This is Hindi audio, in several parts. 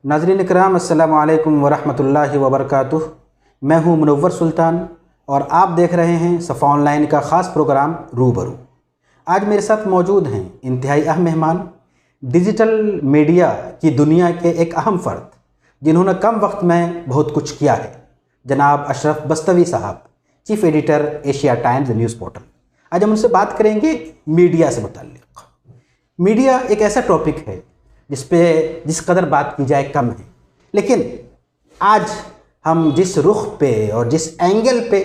नाज़रीन इकराम, अस्सलामु अलैकुम वरहमतुल्लाहि वबरकातुह। मैं हूँ मुनव्वर सुल्तान और आप देख रहे हैं सफ़ा ऑनलाइन का ख़ास प्रोग्राम रूबरू। आज मेरे साथ मौजूद हैं इंतहाई अहम मेहमान, डिजिटल मीडिया की दुनिया के एक अहम फ़र्द जिन्होंने कम वक्त में बहुत कुछ किया है, जनाब अशरफ बस्तवी साहब, chief editor Asia times news portal. आज हम उनसे बात करेंगे मीडिया से मुताल्लिक़। मीडिया एक ऐसा टॉपिक है जिस कदर बात की जाए कम है, लेकिन आज हम जिस रुख पे और जिस एंगल पे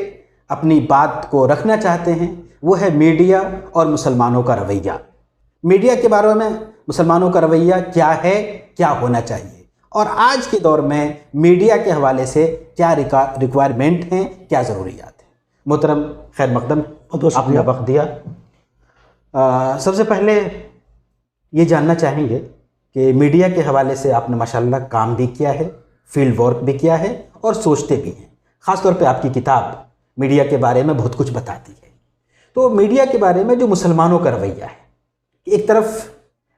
अपनी बात को रखना चाहते हैं वो है मीडिया और मुसलमानों का रवैया। मीडिया के बारे में मुसलमानों का रवैया क्या है, क्या होना चाहिए, और आज के दौर में मीडिया के हवाले से क्या रिक्वायरमेंट हैं, क्या ज़रूरियात हैं। मोहतरम खैर मकदम, आपने वक्त दिया। सबसे पहले ये जानना चाहेंगे कि मीडिया के हवाले से आपने माशाल्लाह काम भी किया है, फील्ड वर्क भी किया है और सोचते भी हैं। ख़ास तौर पे आपकी किताब मीडिया के बारे में बहुत कुछ बताती है। तो मीडिया के बारे में जो मुसलमानों का रवैया है, एक तरफ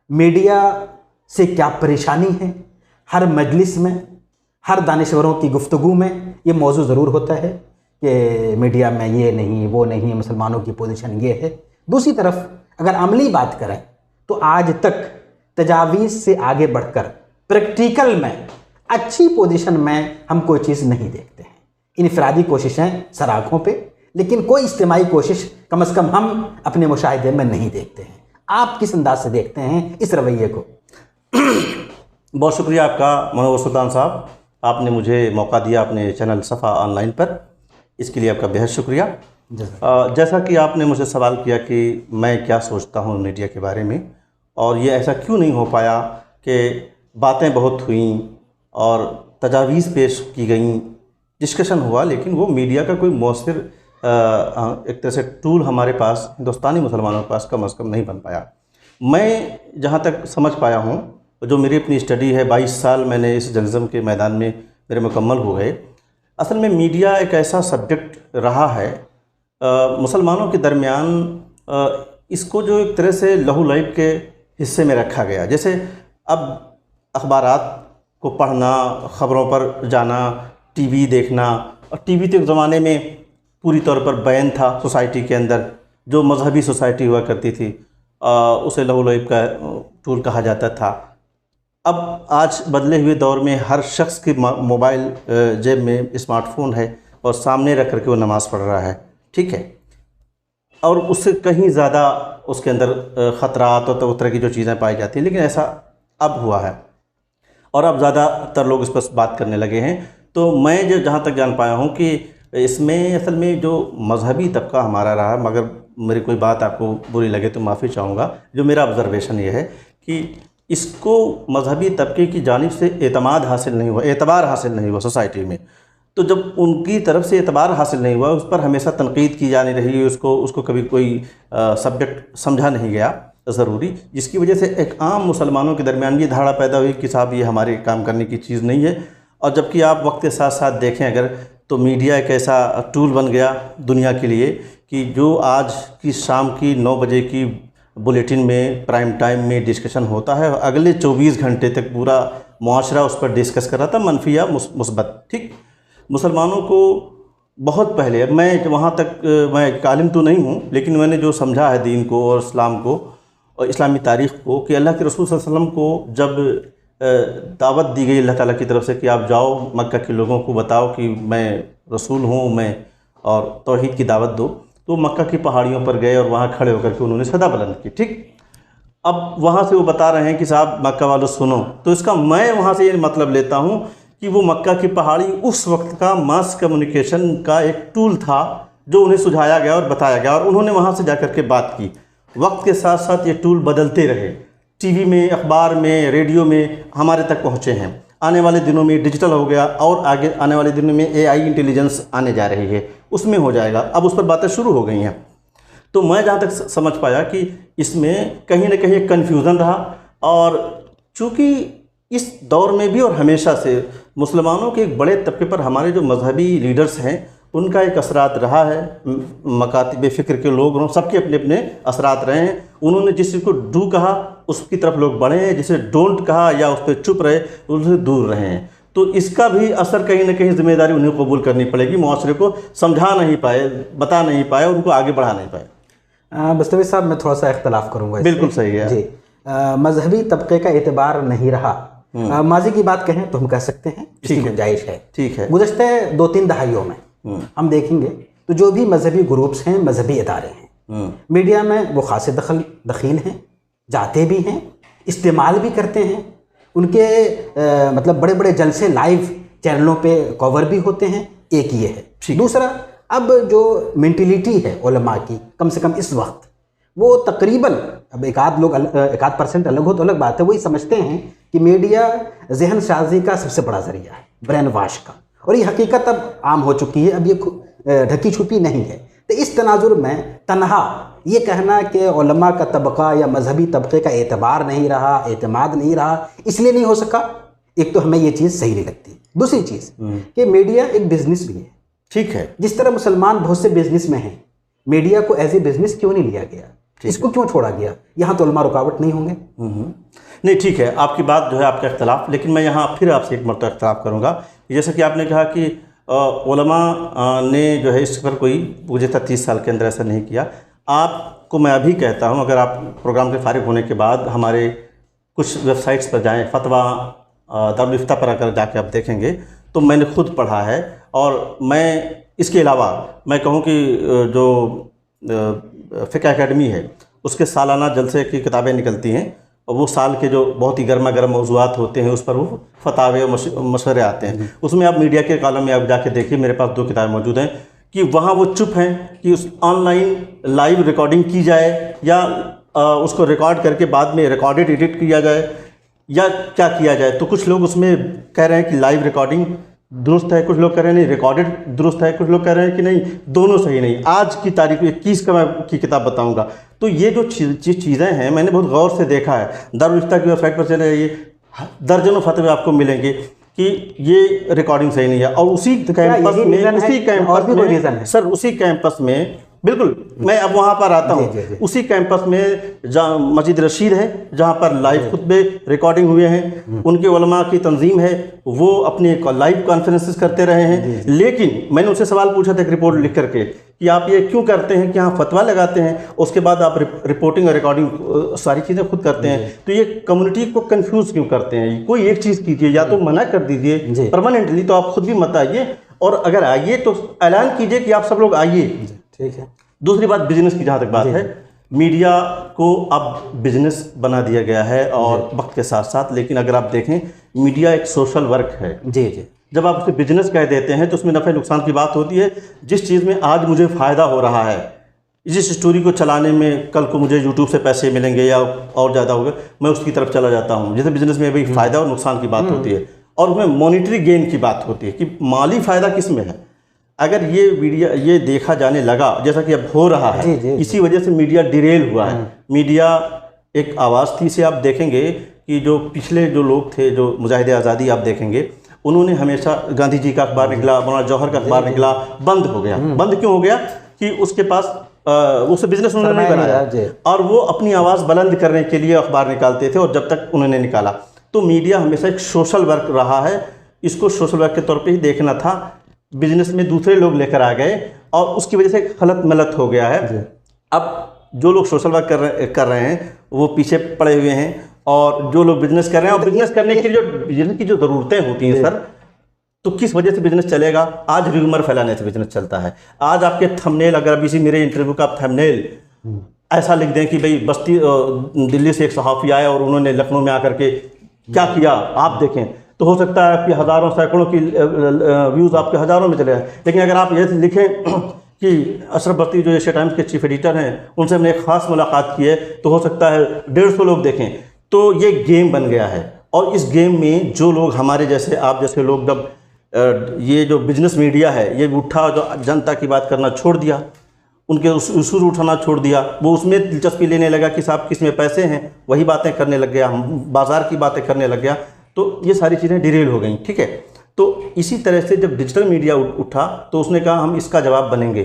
मीडिया से क्या परेशानी है, हर मजलिस में, हर दानिश्वरों की गुफ्तगू में ये मौजू ज़रूर होता है कि मीडिया में ये नहीं, वो नहीं, मुसलमानों की पोजीशन ये है। दूसरी तरफ अगर अमली बात करें तो आज तक तजावीज़ से आगे बढ़कर प्रैक्टिकल में अच्छी पोजीशन में हम कोई चीज़ नहीं देखते हैं। इनफरादी कोशिशें सर आँखों पे, लेकिन कोई इज्तिमाई कोशिश कम से कम हम अपने मुशाहिदे में नहीं देखते हैं। आप किस अंदाज से देखते हैं इस रवैये को? बहुत शुक्रिया आपका मुनव्वर सुल्तान साहब, आपने मुझे मौका दिया अपने चैनल सफ़ा ऑनलाइन पर, इसके लिए आपका बेहद शुक्रिया। जैसा कि आपने मुझे सवाल किया कि मैं क्या सोचता हूँ मीडिया के बारे में, और ये ऐसा क्यों नहीं हो पाया कि बातें बहुत हुईं और तजावीज़ पेश की गईं, डिस्कशन हुआ, लेकिन वो मीडिया का कोई मौसर एक तरह से टूल हमारे पास हिंदुस्तानी मुसलमानों के पास कम से कम नहीं बन पाया। मैं जहाँ तक समझ पाया हूँ, जो मेरी अपनी स्टडी है, 22 साल मैंने इस जर्नलिज्म के मैदान में मेरे मुकम्मल हो गए। असल में मीडिया एक ऐसा सब्जेक्ट रहा है मुसलमानों के दरमियान, इसको जो एक तरह से लहू लहब के हिस्से में रखा गया। जैसे अब अखबारात को पढ़ना, ख़बरों पर जाना, टीवी देखना, और टीवी तो एक ज़माने में पूरी तौर पर बैन था सोसाइटी के अंदर। जो मजहबी सोसाइटी हुआ करती थी उसे लहू लहब का टूल कहा जाता था। अब आज बदले हुए दौर में हर शख्स के मोबाइल जेब में स्मार्टफोन है और सामने रख कर के वो नमाज़ पढ़ रहा है, ठीक है, और उससे कहीं ज़्यादा उसके अंदर ख़तरात और तरह की जो चीज़ें पाई जाती हैं। लेकिन ऐसा अब हुआ है और अब ज़्यादातर लोग इस पर बात करने लगे हैं। तो मैं जो जहाँ तक जान पाया हूँ कि इसमें असल में जो मजहबी तबका हमारा रहा, मगर मेरी कोई बात आपको बुरी लगे तो माफ़ी चाहूँगा, जो मेरा ऑब्ज़र्वेशन ये है कि इसको मजहबी तबके की जानिब से एतमाद हासिल नहीं हुआ, एतबार हासिल नहीं हुआ सोसाइटी में। तो जब उनकी तरफ से एतबार हासिल नहीं हुआ, उस पर हमेशा तनकीद की जानी रही, उसको कभी कोई सब्जेक्ट समझा नहीं गया ज़रूरी, जिसकी वजह से एक आम मुसलमानों के दरमियान ये धारणा पैदा हुई कि साहब ये हमारे काम करने की चीज़ नहीं है। और जबकि आप वक्त के साथ साथ देखें अगर, तो मीडिया एक ऐसा टूल बन गया दुनिया के लिए कि जो आज की शाम की 9 बजे की बुलेटिन में प्राइम टाइम में डिस्कशन होता है, अगले 24 घंटे तक पूरा मुआशरा उस पर डिस्कस कर रहा था, मनफी या मुस्बत। ठीक, मुसलमानों को बहुत पहले, मैं वहाँ तक मैं एक आलिम तो नहीं हूँ, लेकिन मैंने जो समझा है दीन को और इस्लाम को और इस्लामी तारीख़ को, कि अल्लाह के रसूल सल्लल्लाहु अलैहि वसल्लम को जब दावत दी गई अल्लाह ताला की तरफ से कि आप जाओ मक्का के लोगों को बताओ कि मैं रसूल हूँ, मैं, और तौहीद की दावत दो, तो मक्का की पहाड़ियों पर गए और वहाँ खड़े होकर के उन्होंने सदा बुलंद की। ठीक, अब वहाँ से वो बता रहे हैं कि साहब मक्का वालों सुनो, तो इसका मैं वहाँ से ये मतलब लेता हूँ कि वो मक्का की पहाड़ी उस वक्त का मास कम्युनिकेशन का एक टूल था जो उन्हें सुझाया गया और बताया गया, और उन्होंने वहाँ से जाकर के बात की। वक्त के साथ साथ ये टूल बदलते रहे, टीवी में, अखबार में, रेडियो में हमारे तक पहुँचे हैं। आने वाले दिनों में डिजिटल हो गया और आगे आने वाले दिनों में AI इंटेलिजेंस आने जा रही है, उसमें हो जाएगा। अब उस पर बातें शुरू हो गई हैं। तो मैं जहाँ तक समझ पाया कि इसमें कहीं ना कहीं कन्फ्यूज़न रहा, और चूँकि इस दौर में भी और हमेशा से मुसलमानों के एक बड़े तबके पर हमारे जो मजहबी लीडर्स हैं उनका एक असरात रहा है। मकातिब फ़िक्र के लोग सबके अपने अपने असरात रहे हैं। उन्होंने जिस चीज़ को डू कहा उसकी तरफ लोग बढ़े, जिसे डोंट कहा या उस पर चुप रहे, उससे दूर रहे हैं। तो इसका भी असर कहीं ना कहीं जिम्मेदारी उन्हें कबूल करनी पड़ेगी। मुआशरे को समझा नहीं पाए, बता नहीं पाए, उनको आगे बढ़ा नहीं पाए। मुस्तफ़ी साहब, मैं थोड़ा सा इख्तलाफ करूँगा। बिल्कुल सही है जी। मजहबी तबके का एतबार नहीं रहा, माजी की बात कहें तो हम कह सकते हैं, इसकी गुंजाइश है। ठीक है। गुज़श्ते 2-3 दहाइयों में हम देखेंगे तो जो भी मजहबी ग्रुप्स हैं, मजहबी इदारे हैं, मीडिया में वो खासे दखील हैं, जाते भी हैं, इस्तेमाल भी करते हैं। उनके मतलब बड़े बड़े जलसे लाइव चैनलों पे कवर भी होते हैं। एक ये है। दूसरा, अब जो मेंटलिटी है उलमा की, कम से कम इस वक्त, वो तकरीबन, अब एक आध परसेंट अलग हो तो अलग बात है, वही समझते हैं कि मीडिया जहन साजी का सबसे बड़ा जरिया है, ब्रेन वाश का। और ये हकीकत अब आम हो चुकी है, अब ये ढकी छुपी नहीं है। तो इस तनाजुर में तनहा ये कहना कि उलमा का तबका या मजहबी तबके का एतबार नहीं रहा, एतमाद नहीं रहा, इसलिए नहीं हो सका, एक तो हमें ये चीज़ सही नहीं लगती। दूसरी चीज़ कि मीडिया एक बिजनेस भी है। ठीक है। जिस तरह मुसलमान बहुत से बिजनेस में हैं, मीडिया को एज ए बिजनेस क्यों नहीं लिया गया, इसको क्यों छोड़ा गया? यहाँ तो उलमा रुकावट नहीं होंगे। नहीं, ठीक है, आपकी बात जो है, आपका इख्तलाफ, लेकिन मैं यहाँ फिर आपसे एक मरतबा इख्तलाफ करूँगा। जैसा कि आपने कहा कि उलमा ने जो है इस पर कोई गुज़श्ता 30 साल के अंदर ऐसा नहीं किया। आपको मैं अभी कहता हूँ, अगर आप प्रोग्राम के फारिग होने के बाद हमारे कुछ वेबसाइट्स पर जाएं, फतवा दारुल इफ्ता पर अगर जाके आप देखेंगे तो मैंने खुद पढ़ा है। और मैं इसके अलावा मैं कहूँ कि जो फ़िक़्ह एकेडमी है, उसके सालाना जलसे की किताबें निकलती हैं, और वो साल के जो बहुत ही गर्मा गर्म मौज़ूआत होते हैं, उस पर वो फतावे और मशवरे आते हैं। उसमें आप मीडिया के कॉलम में आप जाके देखिए, मेरे पास 2 किताबें मौजूद हैं, कि वहाँ वो चुप हैं कि उस ऑनलाइन लाइव रिकॉर्डिंग की जाए या उसको रिकॉर्ड करके बाद में रिकॉर्डेड एडिट किया जाए या क्या किया जाए। तो कुछ लोग उसमें कह रहे हैं कि लाइव रिकॉर्डिंग दुरुस्त है, कुछ लोग कह रहे हैं नहीं रिकॉर्डेड दुरुस्त है, कुछ लोग कह रहे हैं कि नहीं दोनों सही नहीं। आज की तारीख 21 का मैं की किताब बताऊंगा। तो ये जो चीज़ें हैं, मैंने बहुत गौर से देखा है। दारुल इफ्ता की वेबसाइट पर चले जाइए, दर्जनों फतवे आपको मिलेंगे कि ये रिकॉर्डिंग सही नहीं है। और उसी कैंपस में बिल्कुल, मैं अब वहाँ पर आता हूँ, उसी कैंपस में जहाँ मस्जिद रशीद है, जहाँ पर लाइव खुतबे रिकॉर्डिंग हुए हैं, उनके उलमा की तंजीम है, वो अपने लाइव कॉन्फ्रेंसेस करते रहे हैं। लेकिन मैंने उनसे सवाल पूछा था एक रिपोर्ट लिख करके कि आप ये क्यों करते हैं कि यहाँ फतवा लगाते हैं, उसके बाद आप रिपोर्टिंग और रिकॉर्डिंग सारी चीज़ें खुद करते हैं, तो ये कम्युनिटी को कंफ्यूज क्यों करते हैं? कोई एक चीज़ कीजिए, या तो मना कर दीजिए परमानेंटली, तो आप खुद भी मत आइए, और अगर आइए तो ऐलान कीजिए कि आप सब लोग आइए। ठीक है। दूसरी बात, बिजनेस की जहाँ तक बात है, मीडिया को अब बिजनेस बना दिया गया है और वक्त के साथ साथ। लेकिन अगर आप देखें, मीडिया एक सोशल वर्क है। जी। जब आप उसे बिजनेस कह देते हैं तो उसमें नफ़े नुकसान की बात होती है। जिस चीज़ में आज मुझे फ़ायदा हो रहा है, जिस स्टोरी को चलाने में कल को मुझे यूट्यूब से पैसे मिलेंगे या और ज़्यादा होगा, मैं उसकी तरफ चला जाता हूँ। जैसे बिजनेस में भी फ़ायदा और नुकसान की बात होती है, और उसमें मॉनिटरी गेन की बात होती है कि माली फ़ायदा किस में है। अगर ये देखा जाने लगा, जैसा कि अब हो रहा है, इसी वजह से मीडिया डिरेल हुआ है। मीडिया एक आवाज़ थी, से आप देखेंगे कि जो पिछले जो लोग थे, जो मुजाहिदे आज़ादी आप देखेंगे, उन्होंने हमेशा, गांधी जी का अखबार निकला, मौलाना जौहर का अखबार निकला, बंद हो गया। बंद क्यों हो गया? कि उसके पास उसे बिजनेस उन्होंने नहीं बनाया, और वो अपनी आवाज़ बुलंद करने के लिए अखबार निकालते थे, और जब तक उन्होंने निकाला। तो मीडिया हमेशा एक सोशल वर्क रहा है, इसको सोशल वर्क के तौर पर ही देखना था। बिजनेस में दूसरे लोग लेकर आ गए और उसकी वजह से खलत मलत हो गया है। अब जो लोग सोशल वर्क कर रहे हैं वो पीछे पड़े हुए हैं, और जो लोग बिजनेस कर रहे हैं, और बिजनेस करने के लिए बिजनेस की जो ज़रूरतें होती हैं सर, तो किस वजह से बिजनेस चलेगा? आज र्यूमर फैलाने से बिजनेस चलता है। आज आपके थंबनेल, अगर अभी इसी मेरे इंटरव्यू का थंबनेल ऐसा लिख दें कि भाई बस्ती दिल्ली से एक सहाफ़ी आया और उन्होंने लखनऊ में आकर के क्या किया, आप देखें, तो हो सकता है कि हज़ारों सैकड़ों की व्यूज़ आपके हज़ारों में चले जाए। लेकिन अगर आप ये लिखें कि अशरफ बस्ती जो एशिया टाइम्स के चीफ एडिटर हैं, उनसे हमने एक ख़ास मुलाकात की है, तो हो सकता है 150 लोग देखें। तो ये गेम बन गया है, और इस गेम में जो लोग हमारे जैसे, आप जैसे लोग, जब ये जो बिजनेस मीडिया है ये उठा, जो जनता की बात करना छोड़ दिया, उनके उसूल उठाना छोड़ दिया, वो उसमें दिलचस्पी लेने लगा कि साहब किस में पैसे हैं, वही बातें करने लग गया, बाज़ार की बातें करने लग गया। तो ये सारी चीज़ें डिरेल हो गई। ठीक है। तो इसी तरह से जब डिजिटल मीडिया उठा तो उसने कहा हम इसका जवाब बनेंगे,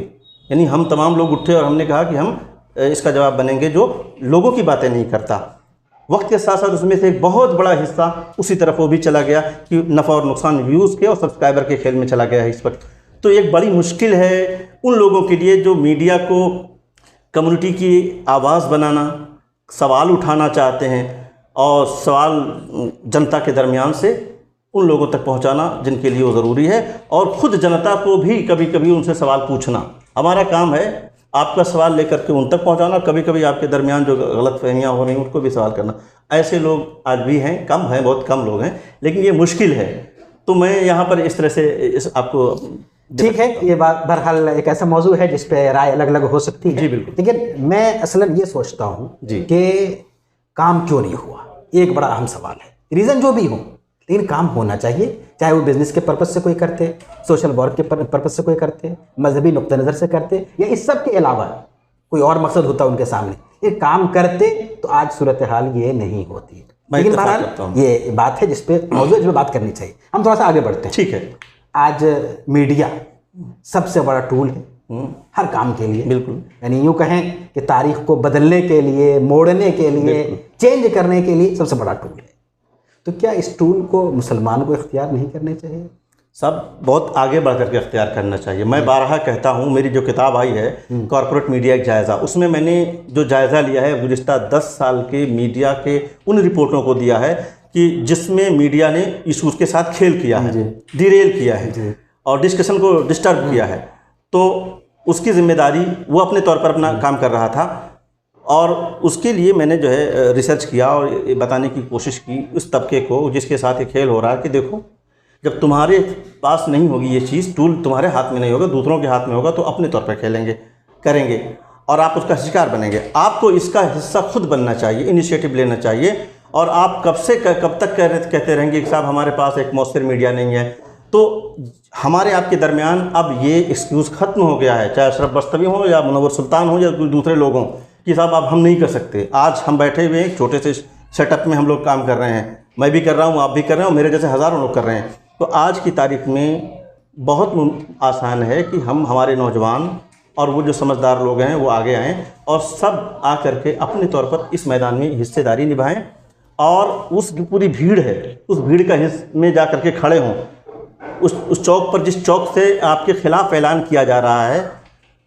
यानी हम तमाम लोग उठे और हमने कहा कि हम इसका जवाब बनेंगे जो लोगों की बातें नहीं करता। वक्त के साथ साथ उसमें से एक बहुत बड़ा हिस्सा उसी तरफ वो भी चला गया कि नफ़ा और नुकसान व्यूज़ के और सब्सक्राइबर के खेल में चला गया है इस वक्त। तो एक बड़ी मुश्किल है उन लोगों के लिए जो मीडिया को कम्युनिटी की आवाज़ बनाना, सवाल उठाना चाहते हैं और सवाल जनता के दरमियान से उन लोगों तक पहुंचाना जिनके लिए वो ज़रूरी है, और ख़ुद जनता को भी कभी कभी उनसे सवाल पूछना। हमारा काम है आपका सवाल लेकर के उन तक पहुंचाना, कभी कभी आपके दरमियान जो गलत फहमियाँ हो रही हैं उनको भी सवाल करना। ऐसे लोग आज भी हैं, कम हैं, बहुत कम लोग हैं, लेकिन ये मुश्किल है। तो मैं यहाँ पर इस तरह से आपको ठीक है, ये बात बहरहाल एक ऐसा मौजू है जिस पे राय अलग अलग हो सकती है। जी बिल्कुल। लेकिन मैं असलन ये सोचता हूँ कि काम क्यों नहीं हुआ, एक बड़ा अहम सवाल है। रीज़न जो भी हो, लेकिन काम होना चाहिए, चाहे वो बिज़नेस के पर्पज़ से कोई करते, सोशल वर्क के पर्पज़ से कोई करते, मजहबी नुक्ता नज़र से करते, या इस सब के अलावा कोई और मकसद होता उनके सामने, ये काम करते तो आज सूरत हाल ये नहीं होती। लेकिन बहरहाल ये बात है जिस पे मौजूद जिस पे बात करनी चाहिए। हम थोड़ा सा आगे बढ़ते हैं। ठीक है। आज मीडिया सबसे बड़ा टूल है हर काम के लिए। बिल्कुल। यानी यूँ कहें कि तारीख को बदलने के लिए, मोड़ने के लिए, चेंज करने के लिए सबसे बड़ा टूल है। तो क्या इस टूल को मुसलमान को इख्तियार नहीं करने चाहिए? सब बहुत आगे बढ़ करके इख्तियार करना चाहिए। मैं बारहा कहता हूँ, मेरी जो किताब आई है कॉर्पोरेट मीडिया एक जायज़ा, उसमें मैंने जो जायज़ा लिया है गुज़िश्ता 10 साल के मीडिया के उन रिपोर्टों को दिया है कि जिसमें मीडिया ने इशूज़ के साथ खेल किया है, डिरेल किया है और डिस्कशन को डिस्टर्ब किया है। तो उसकी ज़िम्मेदारी वो अपने तौर पर अपना काम कर रहा था, और उसके लिए मैंने जो है रिसर्च किया और ये बताने की कोशिश की उस तबके को जिसके साथ ये खेल हो रहा है कि देखो, जब तुम्हारे पास नहीं होगी ये चीज़, टूल तुम्हारे हाथ में नहीं होगा, दूसरों के हाथ में होगा, तो अपने तौर पर खेलेंगे, करेंगे और आप उसका शिकार बनेंगे। आपको इसका हिस्सा खुद बनना चाहिए, इनिशिएटिव लेना चाहिए। और आप कब तक कहते रहेंगे कि साहब हमारे पास एक मौसर मीडिया नहीं है। तो हमारे आपके दरमियान अब ये एक्सक्यूज़ ख़त्म हो गया है, चाहे अशरफ बस्तवी हो या मुनव्वर सुल्तान हो या कोई दूसरे लोग हों, कि साहब अब हम नहीं कर सकते। आज हम बैठे हुए एक छोटे से सेटअप में हम लोग काम कर रहे हैं, मैं भी कर रहा हूँ, आप भी कर रहे हो, मेरे जैसे हज़ारों लोग कर रहे हैं। तो आज की तारीख में बहुत आसान है कि हम, हमारे नौजवान और वो जो समझदार लोग हैं वो आगे आएँ और सब आ करके अपने तौर पर इस मैदान में हिस्सेदारी निभाएं, और उस पूरी भीड़ है, उस भीड़ का हिस्से में जा करके खड़े हों। उस चौक पर, जिस चौक से आपके ख़िलाफ़ ऐलान किया जा रहा है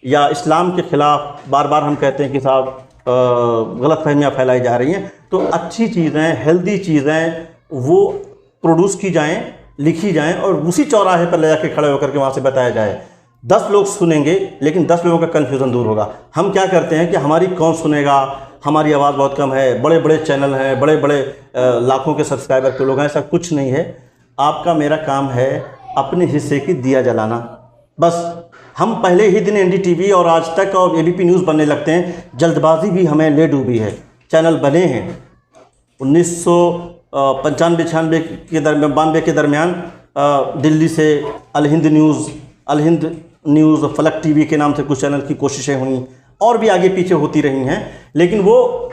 या इस्लाम के ख़िलाफ़ बार बार हम कहते हैं कि साहब गलतफहमियाँ फैलाई जा रही हैं, तो अच्छी चीज़ें, हेल्दी चीज़ें वो प्रोड्यूस की जाएं, लिखी जाएं और उसी चौराहे पर ले जाके खड़े होकर के वहाँ से बताया जाए। 10 लोग सुनेंगे, लेकिन 10 लोगों का कन्फ्यूज़न दूर होगा। हम क्या करते हैं कि हमारी कौन सुनेगा, हमारी आवाज़ बहुत कम है, बड़े बड़े चैनल हैं, बड़े बड़े लाखों के सब्सक्राइबर के लोग हैं, ऐसा कुछ नहीं है। आपका मेरा काम है अपने हिस्से की दिया जलाना, बस। हम पहले ही दिन NDTV और आज तक और ABP न्यूज़ बनने लगते हैं, जल्दबाजी भी हमें ले डूबी है। चैनल बने हैं 1995-96 के दरमियान, 92 के दरमियान दिल्ली से अल हिंद न्यूज़, फलक TV के नाम से कुछ चैनल की कोशिशें हुई और भी आगे पीछे होती रही हैं, लेकिन वो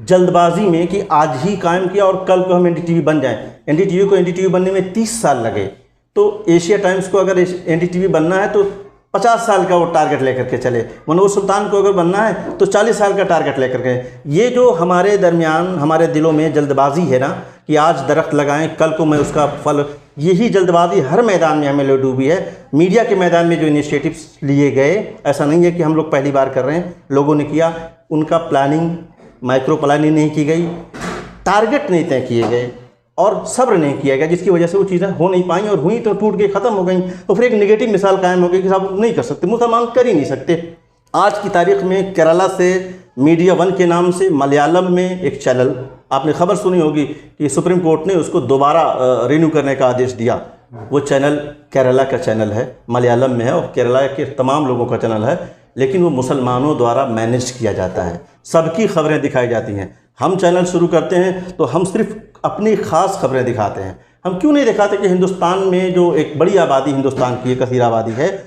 जल्दबाजी में कि आज ही कायम किया और कल को हम NDTV बन जाएं। NDTV को NDTV बनने में 30 साल लगे, तो एशिया टाइम्स को अगर NDTV बनना है तो 50 साल का वो टारगेट लेकर के चले। मुनव्वर सुल्तान को अगर बनना है तो 40 साल का टारगेट लेकर के। ये जो हमारे दरमियान, हमारे दिलों में जल्दबाजी है ना कि आज दरख्त लगाएं, कल को मैं उसका फल, यही जल्दबाजी हर मैदान में हमें ले डूबी है। मीडिया के मैदान में जो इनिशिएटिव्स लिए गए, ऐसा नहीं है कि हम लोग पहली बार कर रहे हैं, लोगों ने किया, उनका प्लानिंग, माइक्रो प्लानिंग नहीं की गई, टारगेट नहीं तय किए गए और सब्र नहीं किया गया, जिसकी वजह से वो चीज़ें हो नहीं पाई, और हुई तो टूट के ख़त्म हो गई। तो फिर एक नेगेटिव मिसाल कायम हो गई कि साहब नहीं कर सकते, मुसलमान कर ही नहीं सकते। आज की तारीख़ में केरला से मीडिया वन के नाम से मलयालम में एक चैनल, आपने खबर सुनी होगी कि सुप्रीम कोर्ट ने उसको दोबारा रिन्यू करने का आदेश दिया। वो चैनल केरला का चैनल है, मलयालम में है और केरला के तमाम लोगों का चैनल है, लेकिन वो मुसलमानों द्वारा मैनेज किया जाता है, सबकी खबरें दिखाई जाती हैं। हम चैनल शुरू करते हैं तो हम सिर्फ अपनी ख़ास खबरें दिखाते हैं। हम क्यों नहीं दिखाते कि हिंदुस्तान में जो एक बड़ी आबादी, हिंदुस्तान की एक कसीर आबादी है,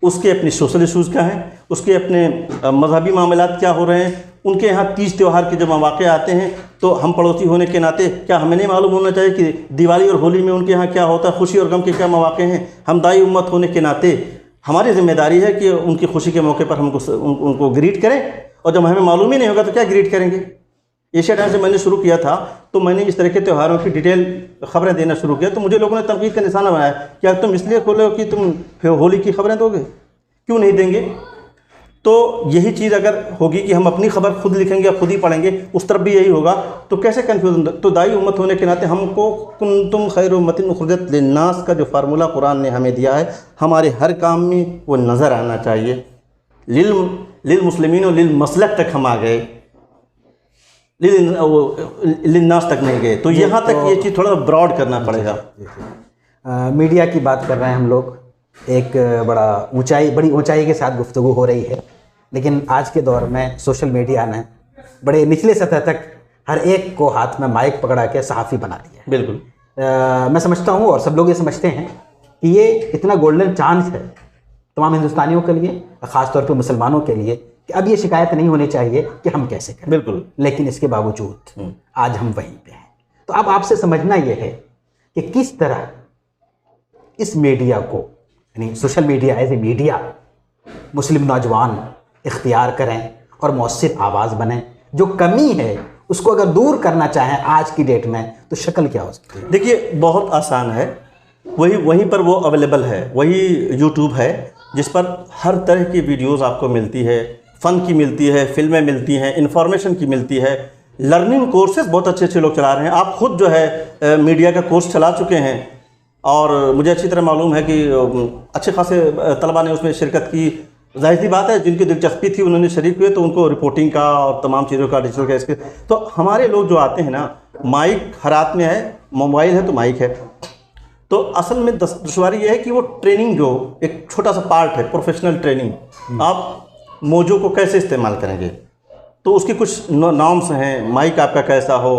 उसके अपने सोशल इशूज़ क्या हैं, उसके अपने मजहबी मामलात क्या हो रहे हैं, उनके यहाँ तीज त्यौहार के जब मौके आते हैं तो हम पड़ोसी होने के नाते क्या हमें नहीं मालूम होना चाहिए कि दिवाली और होली में उनके यहाँ क्या होता है, खुशी और गम के क्या मौके हैं। हम दाई उम्मत होने के नाते हमारी जिम्मेदारी है कि उनकी खुशी के मौके पर हमको उनको ग्रीट करें, और जब हमें मालूम ही नहीं होगा तो क्या ग्रीट करेंगे। एशिया टाइम्स से मैंने शुरू किया था, तो मैंने इस तरह के त्योहारों की डिटेल खबरें देना शुरू किया, तो मुझे लोगों ने तनकीद का निशाना बनाया, क्या तुम इसलिए खोले हो कि तुम होली की खबरें दोगे, क्यों नहीं देंगे। तो यही चीज़ अगर होगी कि हम अपनी खबर खुद लिखेंगे, खुद ही पढ़ेंगे, उस तरफ भी यही होगा, तो कैसे कन्फ्यूजन। तो दाई उम्मत होने के नाते हमको कुंतुम खैर उम्मतिन उखरिजत लिन्नास का जो फार्मूला कुरान ने हमें दिया है, हमारे हर काम में वो नज़र आना चाहिए। लिल मुस्लिमीन और लिल मसलक तक हम आ गए, लिन्नास तक नहीं गए, तो यहाँ तक ये चीज़ थोड़ा ब्रॉड करना पड़ेगा। मीडिया की बात कर रहे हैं हम लोग, एक बड़ी ऊंचाई के साथ गुफ्तगू हो रही है, लेकिन आज के दौर में सोशल मीडिया ने बड़े निचले सतह तक हर एक को हाथ में माइक पकड़ा के सहाफ़ी बना दिया है। बिल्कुल मैं समझता हूँ और सब लोग ये समझते हैं कि ये इतना गोल्डन चांस है तमाम हिंदुस्तानियों के लिए, ख़ास तौर पे मुसलमानों के लिए, कि अब ये शिकायत नहीं होनी चाहिए कि हम कैसे करें। बिल्कुल। लेकिन इसके बावजूद आज हम वहीं पे हैं। तो अब आपसे समझना ये है कि किस तरह इस मीडिया को, यानी social media as a media, Muslim नौजवान इख्तियार करें और मौसर आवाज़ बने। जो कमी है उसको अगर दूर करना चाहें आज की डेट में, तो शक्ल क्या हो सकती है? देखिए, बहुत आसान है, वहीं पर वो अवेलेबल है, वही यूट्यूब है जिस पर हर तरह की वीडियोस आपको मिलती है, फ़न की मिलती है, फिल्में मिलती हैं, इन्फॉर्मेशन की मिलती है, लर्निंग कोर्सेज बहुत अच्छे अच्छे लोग चला रहे हैं। आप खुद जो है मीडिया का कोर्स चला चुके हैं, और मुझे अच्छी तरह मालूम है कि अच्छे खासे तलबा ने उसमें शिरकत की। जाहिर सी बात है, जिनकी दिलचस्पी थी उन्होंने शरीक हुए, तो उनको रिपोर्टिंग का और तमाम चीज़ों का, डिजिटल का, इसके तो हमारे लोग जो आते हैं ना, माइक हर हाथ में है, मोबाइल है तो माइक है। तो असल में दुश्वारी ये है कि वो ट्रेनिंग जो एक छोटा सा पार्ट है, प्रोफेशनल ट्रेनिंग, आप मोजो को कैसे इस्तेमाल करेंगे, तो उसकी कुछ नॉर्म्स हैं, माइक आपका कैसा हो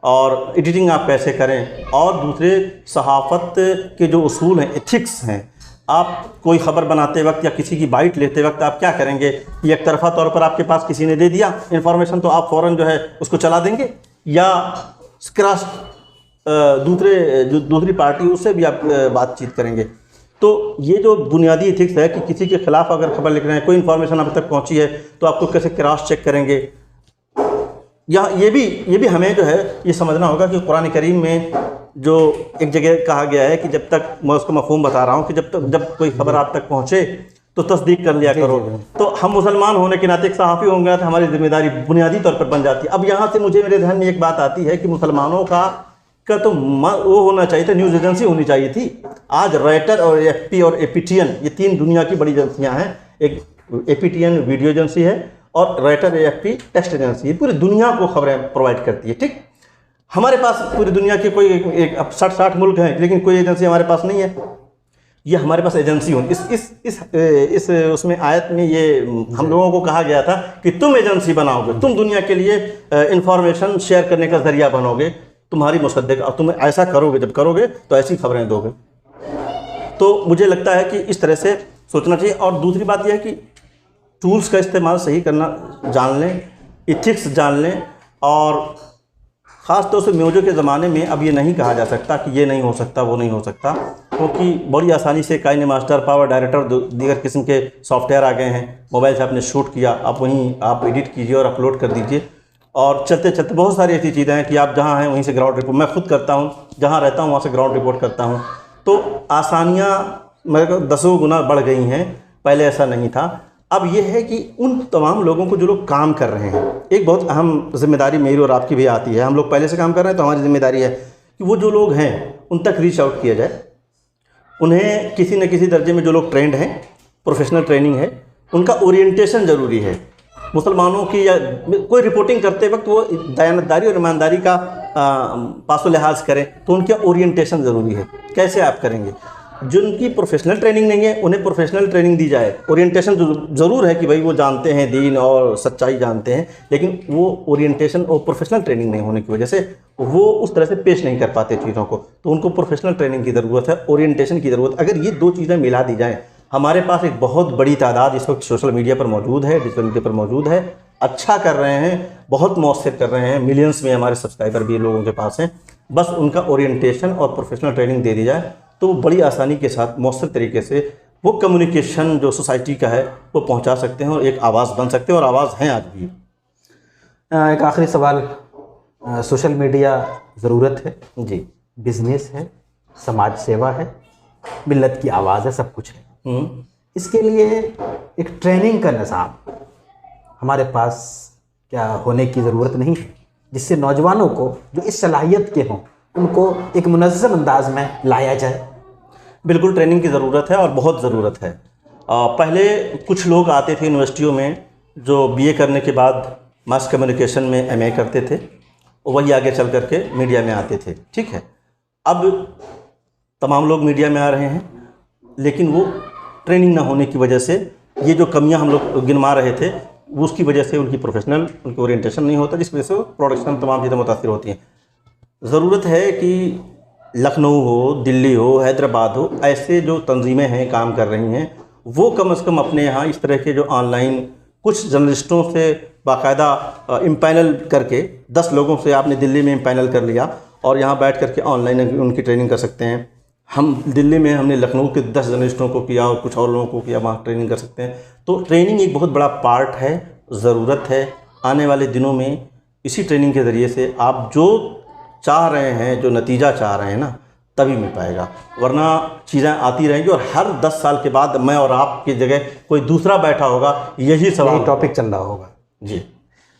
और एडिटिंग आप कैसे करें, और दूसरे सहाफ़त के जो उसूल हैं, एथिक्स हैं। आप कोई ख़बर बनाते वक्त या किसी की बाइट लेते वक्त आप क्या करेंगे कि एक तरफ़ा तौर पर आपके पास किसी ने दे दिया इन्फॉर्मेशन, तो आप फ़ौरन जो है उसको चला देंगे, या क्रॉस दूसरी पार्टी उससे भी आप बातचीत करेंगे। तो ये जो बुनियादी एथिक्स है कि किसी के ख़िलाफ़ अगर खबर लिख रहे हैं, कोई इन्फॉर्मेशन आप तक पहुंची है, तो आपको कैसे क्रॉस चेक करेंगे, या ये भी हमें जो है ये समझना होगा कि कुरान करीम में जो एक जगह कहा गया है कि जब तक, मैं उसको मफ़हूम बता रहा हूँ कि जब कोई खबर आप तक पहुँचे तो तस्दीक कर लिया करो। तो हम मुसलमान होने के नाते एक सहाफ़ी होंगे तो हमारी जिम्मेदारी बुनियादी तौर पर बन जाती है। अब यहाँ से मेरे ध्यान में एक बात आती है कि मुसलमानों का तो वो होना चाहिए था, न्यूज़ एजेंसी होनी चाहिए थी। आज रॉयटर और एफपी और एपीटीएन, ये तीन दुनिया की बड़ी एजेंसियाँ हैं। एक एपीटीएन वीडियो एजेंसी है और रॉयटर एफपी टेक्स्ट एजेंसी, पूरी दुनिया को खबरें प्रोवाइड करती है। ठीक, हमारे पास पूरी दुनिया के कोई अब 60 मुल्क हैं, लेकिन कोई एजेंसी हमारे पास नहीं है। ये हमारे पास एजेंसी होनी, इस उसमें आयत में ये हम लोगों को कहा गया था कि तुम एजेंसी बनाओगे, तुम दुनिया के लिए इंफॉर्मेशन शेयर करने का ज़रिया बनोगे, तुम्हारी मुसद्दिक, और तुम ऐसा करोगे, जब करोगे तो ऐसी खबरें दोगे। तो मुझे लगता है कि इस तरह से सोचना चाहिए। और दूसरी बात यह है कि टूल्स का इस्तेमाल सही करना जान लें, इथिक्स जान लें, और ख़ास तौर से म्यूजिक के ज़माने में अब ये नहीं कहा जा सकता कि ये नहीं हो सकता, वो नहीं हो सकता, क्योंकि बड़ी आसानी से काइन मास्टर, पावर डायरेक्टर, दीगर किस्म के सॉफ्टवेयर आ गए हैं। मोबाइल से आपने शूट किया, आप वहीं आप एडिट कीजिए और अपलोड कर दीजिए, और चलते चलते बहुत सारी ऐसी चीज़ें हैं कि आप जहाँ हैं वहीं से ग्राउंड रिपोर्ट, मैं खुद करता हूँ, जहाँ रहता हूँ वहाँ से ग्राउंड रिपोर्ट करता हूँ। तो आसानियाँ मेरे को 10 गुना बढ़ गई हैं, पहले ऐसा नहीं था। अब ये है कि उन तमाम लोगों को जो लोग काम कर रहे हैं, एक बहुत अहम जिम्मेदारी मेरी और आपकी भी आती है। हम लोग पहले से काम कर रहे हैं तो हमारी जिम्मेदारी है कि वो जो लोग हैं उन तक रीच आउट किया जाए, उन्हें किसी न किसी दर्जे में जो लोग ट्रेंड हैं, प्रोफेशनल ट्रेनिंग है, उनका ओरिएंटेशन ज़रूरी है। मुसलमानों की या कोई रिपोर्टिंग करते वक्त वो दयानतदारी और ईमानदारी का पासो लिहाज करें, तो उनका ओरिएंटेशन ज़रूरी है। कैसे आप करेंगे? जिनकी प्रोफेशनल ट्रेनिंग नहीं है उन्हें प्रोफेशनल ट्रेनिंग दी जाए। ओरिएंटेशन ज़रूर है कि भाई वो जानते हैं दीन और सच्चाई जानते हैं, लेकिन वो ओरिएंटेशन और प्रोफेशनल ट्रेनिंग नहीं होने की वजह से वो उस तरह से पेश नहीं कर पाते चीज़ों को, तो उनको प्रोफेशनल ट्रेनिंग की ज़रूरत है, ओरिएंटेशन की ज़रूरत। अगर ये दो चीज़ें मिला दी जाएँ, हमारे पास एक बहुत बड़ी तादाद इस वक्त सोशल मीडिया पर मौजूद है, डिजिटल मीडिया पर मौजूद है, अच्छा कर रहे हैं, बहुत मौसर कर रहे हैं, मिलियंस में हमारे सब्सक्राइबर भी लोगों के पास हैं। बस उनका ओरिएंटेशन और प्रोफेशनल ट्रेनिंग दे दी जाए तो वो बड़ी आसानी के साथ मौसर तरीके से वो कम्युनिकेशन जो सोसाइटी का है वो पहुंचा सकते हैं और एक आवाज़ बन सकते हैं, और आवाज़ हैं आज भी। एक आखिरी सवाल, सोशल मीडिया ज़रूरत है, जी। बिजनेस है, समाज सेवा है, मिल्लत की आवाज़ है, सब कुछ है। इसके लिए एक ट्रेनिंग का निज़ाम हमारे पास क्या होने की ज़रूरत नहीं है, जिससे नौजवानों को जो इस सलाहियत के हों उनको एक मुनज़्ज़म अंदाज में लाया जाए। बिल्कुल ट्रेनिंग की ज़रूरत है और बहुत ज़रूरत है। पहले कुछ लोग आते थे यूनिवर्सिटियों में जो बीए करने के बाद मास कम्युनिकेशन में एमए करते थे, वही आगे चल करके मीडिया में आते थे, ठीक है। अब तमाम लोग मीडिया में आ रहे हैं, लेकिन वो ट्रेनिंग ना होने की वजह से ये जो कमियां हम लोग गिनवा रहे थे, उसकी वजह से उनकी प्रोफेशनल उनकी ओरिएंटेशन नहीं होता, जिस वजह से प्रोडक्शन तमाम चीज़ें मुतासिर होती हैं। ज़रूरत है कि लखनऊ हो, दिल्ली हो, हैदराबाद हो, ऐसे जो तंजीमें हैं काम कर रही हैं, वो कम से कम अपने यहाँ इस तरह के जो ऑनलाइन कुछ जर्नलिस्टों से बाकायदा इम्पैनल करके 10 लोगों से आपने दिल्ली में इम्पैनल कर लिया और यहाँ बैठ करके ऑनलाइन उनकी ट्रेनिंग कर सकते हैं। हम दिल्ली में हमने लखनऊ के 10 जर्नलिस्टों को किया और कुछ और लोगों को किया, वहाँ ट्रेनिंग कर सकते हैं। तो ट्रेनिंग एक बहुत बड़ा पार्ट है, ज़रूरत है। आने वाले दिनों में इसी ट्रेनिंग के ज़रिए से आप जो चाह रहे हैं, जो नतीजा चाह रहे हैं ना, तभी मिल पाएगा, वरना चीज़ें आती रहेंगी और हर 10 साल के बाद मैं और आपकी जगह कोई दूसरा बैठा होगा, यही सवाल टॉपिक चल रहा होगा। जी,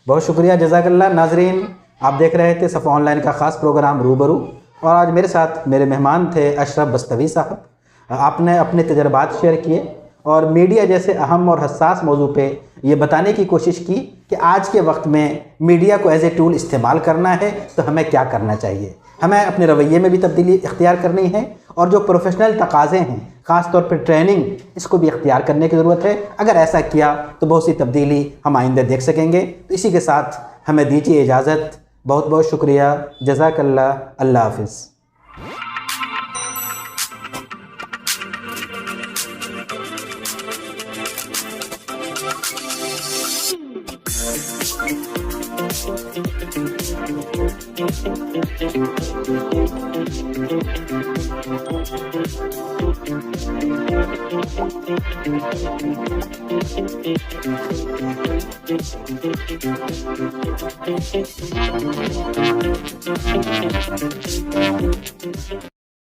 बहुत शुक्रिया, जज़ाकल्लाह। नाजरीन, आप देख रहे थे सफ़ा ऑनलाइन का ख़ास प्रोग्राम रूबरू, और आज मेरे साथ मेरे मेहमान थे अशरफ बस्तवी साहब। आपने अपने तजर्बात शेयर किए और मीडिया जैसे अहम और हसास मौजू पे ये बताने की कोशिश की कि आज के वक्त में मीडिया को एज ए टूल इस्तेमाल करना है तो हमें क्या करना चाहिए। हमें अपने रवैये में भी तब्दीली इख्तियार करनी है और जो प्रोफेशनल तकाज़े हैं, ख़ास तौर पर ट्रेनिंग, इसको भी इख्तियार करने की ज़रूरत है। अगर ऐसा किया तो बहुत सी तब्दीली हम आइंदा देख सकेंगे। तो इसी के साथ हमें दीजिए इजाज़त। बहुत बहुत शुक्रिया, जज़ाकल्लाह, अल्लाह हाफ़िज़।